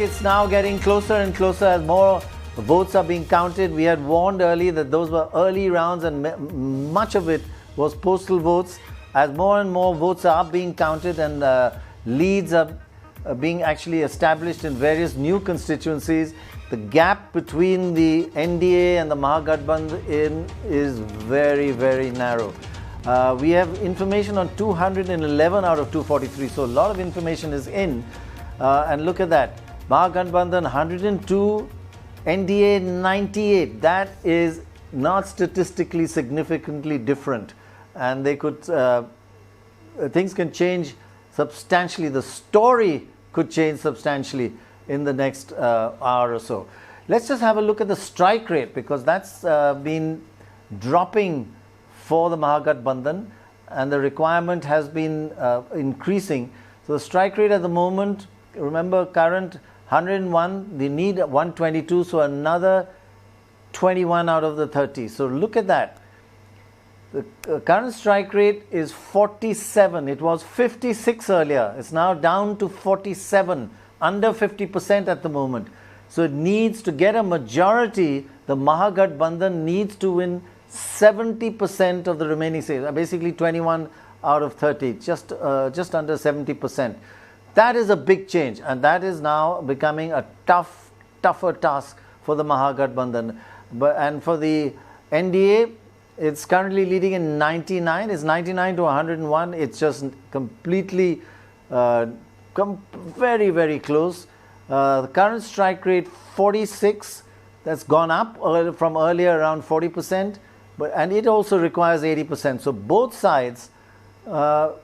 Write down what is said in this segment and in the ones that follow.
It's now getting closer and closer as more votes are being counted. We had warned early that those were early rounds and much of it was postal votes. As more and more votes are being counted and leads are being actually established in various new constituencies, the gap between the NDA and the Mahagathbandhan is very, very narrow. We have information on 211 out of 243, so a lot of information is in. And look at that. Mahagathbandhan 102, NDA 98. That is not statistically significantly different, and they could things can change substantially. The story could change substantially in the next hour or so. Let's just have a look at the strike rate, because that's been dropping for the Mahagathbandhan and the requirement has been increasing. So the strike rate at the moment, remember, current 101, they need 122, so another 21 out of the 30. So look at that. The current strike rate is 47. It was 56 earlier. It's now down to 47, under 50% at the moment. So it needs to get a majority. The Mahagathbandhan needs to win 70% of the remaining seats, basically 21 out of 30, just under 70%. That is a big change, and that is now becoming a tougher task for the Mahagathbandhan. And for the NDA, it's currently leading in 99. It's 99 to 101. It's just completely, very, very close. The current strike rate 46. That's gone up from earlier around 40%, and it also requires 80%. So both sides have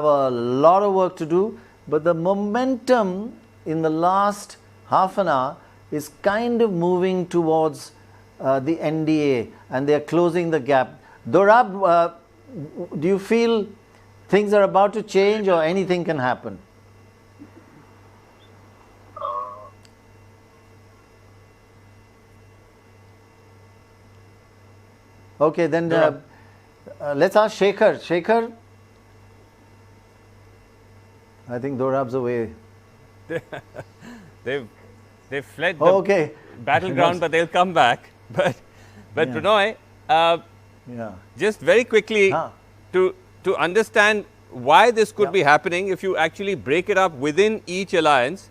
a lot of work to do. But the momentum in the last half an hour is kind of moving towards the NDA, and they're closing the gap. Dorab, do you feel things are about to change, or anything can happen? Okay, then let's ask Shekhar. Shekhar? I think Dorab's away. they've fled the battleground, but they'll come back. But Prannoy, just very quickly to understand why this could be happening, if you actually break it up within each alliance.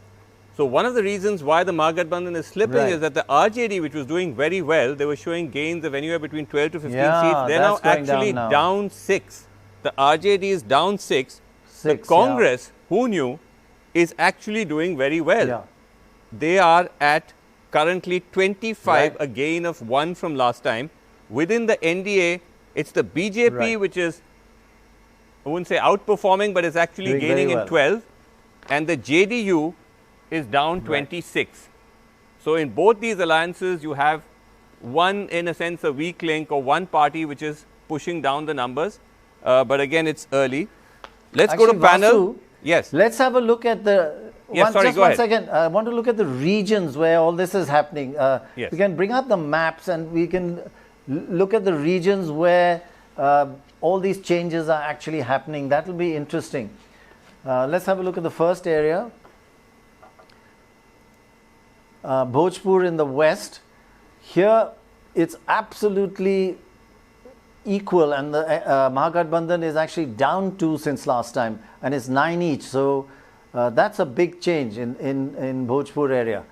So one of the reasons why the Mahagathbandhan is slipping is that the RJD, which was doing very well, they were showing gains of anywhere between 12 to 15 seats. They're now actually down 6. The RJD is down 6. The Congress, who knew, is actually doing very well. They are at currently 25, a gain of 1 from last time. Within the NDA, it's the BJP which is, I wouldn't say outperforming, but is actually gaining in 12. And the JDU is down 26. So in both these alliances, you have one, in a sense, a weak link, or one party which is pushing down the numbers. But again, it's early. Let's go to panel. Yes. Let's have a look at the. Just one second. I want to look at the regions where all this is happening. We can bring up the maps and we can look at the regions where all these changes are actually happening. That will be interesting. Let's have a look at the first area. Bhojpur in the west. Here it's absolutely equal, and the Mahagathbandhan is actually down 2 since last time, and it's 9 each. So that's a big change in Bhojpur area.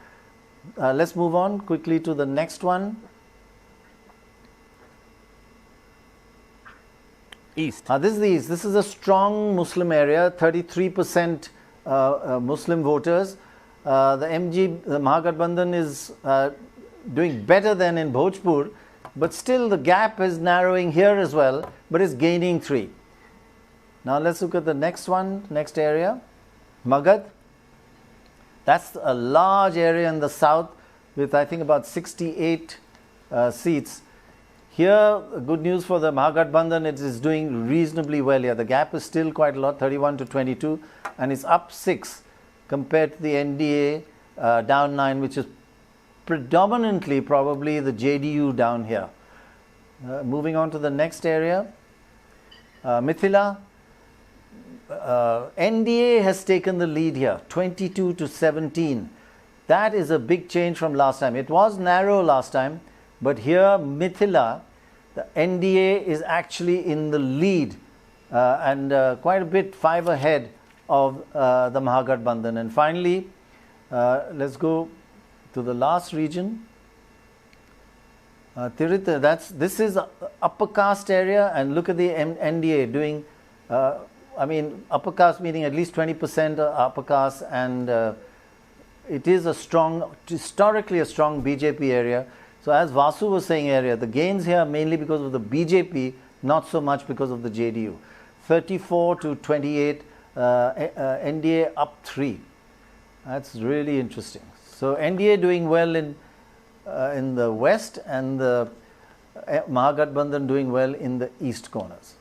Let's move on quickly to the next one. East. This is the east. This is a strong Muslim area, 33% Muslim voters. The Mahagathbandhan is doing better than in Bhojpur, but still the gap is narrowing here as well, but it's gaining 3. Now let's look at the next one, next area. Magad. That's a large area in the south with, I think, about 68 seats. Here, good news for the Mahagathbandhan, it is doing reasonably well here. The gap is still quite a lot, 31 to 22, and it's up 6 compared to the NDA, down 9, which is predominantly probably the JDU down here. Moving on to the next area, Mithila. NDA has taken the lead here, 22 to 17. That is a big change from last time. It was narrow last time, but here Mithila, the NDA is actually in the lead and quite a bit 5 ahead of the Mahagathbandhan. And finally, let's go to the last region. Tirita, this is upper caste area, and look at the NDA doing, I mean, upper caste meaning at least 20% upper caste, and it is a strong, historically a strong BJP area. So as Vasu was saying earlier, the gains here are mainly because of the BJP, not so much because of the JDU. 34 to 28, NDA up 3. That's really interesting. So NDA doing well in the west, and the Mahagathbandhan doing well in the east corners.